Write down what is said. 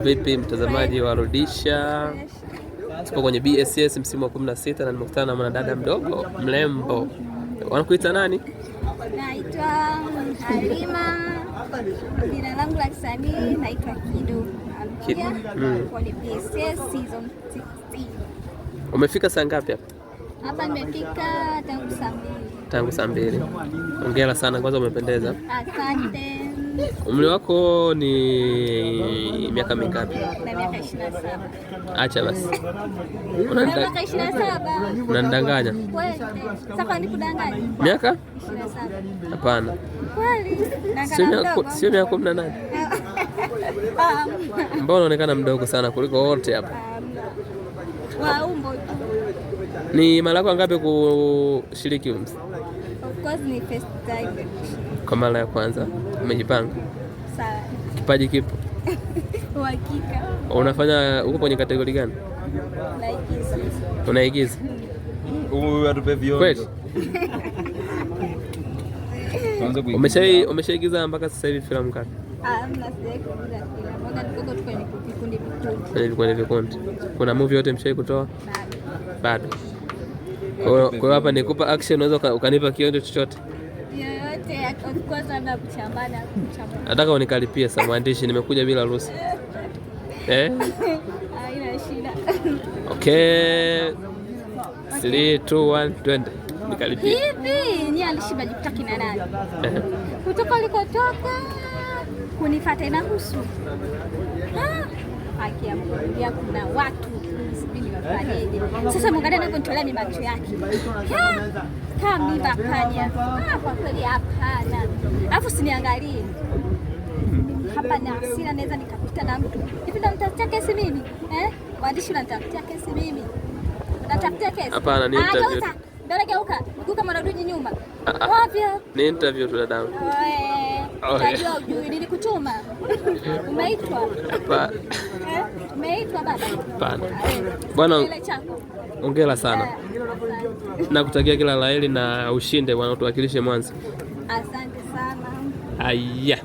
Vipi mtazamaji wa Rudisha? Tupo kwenye BSS msimu wa 16 na nimekutana na mwanadada mdogo mrembo. Wanakuita nani? Naitwa Halima. Jina langu la kisanii naitwa Kido. Kwenye BSS season 16. Umefika saa ngapi hapa? Hapa nimefika tangu saa 2. Tangu saa 2. Hongera sana, kwanza umependeza. Asante. Umri wako ni miaka mingapi? Na miaka 27. Acha basi. Miaka 27. Unanidanganya. Kweli. Sasa nikudanganya. Miaka? 27. Hapana. Kweli. Sio miaka 18. Mbona unaonekana mdogo sana kuliko wote hapa? Wa umbo tu. Ni mara yako ngapi kushiriki? Of course ni first time. Kwa mara ya kwanza. Umejipanga? Sawa. Kipaji kipo? Uhakika. Unafanya uko kwenye kategori gani? Naigiza. Unaigiza? Atupe vionjo. Kweli? Umeshaigiza mpaka sasa hivi filamu ngapi? Mna sijaigiza filamu. Mbona niko tu kwenye vikundi. Kuna movie yote mshai kutoa? Bado. Kwa hiyo hapa nikupa action, unaweza ukanipa kionjo chochote? Yoyote, of course labda kuchambana. Nataka unikalipie sasa mwandishi, nimekuja bila ruhusa. Haina shida. Okay. 3 2 1 twende. Nikalipie. Hivi ni alishiba jikutaki na nani? Kutoka ulikotoka kunifuata inahusu. Haki ya Mungu, kuna watu sibini wafanyeje. Sasa mwangalia anavyonitolea mimi macho yake. Kama mimba panya. Kwa kweli hapana. Alafu siniangalie. Hapa na hasira naweza nikapita na mtu. Hivi ndo nitafutia kesi mimi? Waandishi wanatafutia kesi mimi. Natafutia kesi. Hapana, ni interview. Ndio geuka. Geuka mwanarudi nyuma. Wavyo. Ni interview tu dadangu. Unajua ujui nilikutuma. Umeitwa? Hapana. Umeitwa baba? Hapana. Bwana, hongera sana. Nakutakia kila la heri na ushinde bwana, utuwakilishe Mwanza. Asante sana. Aya.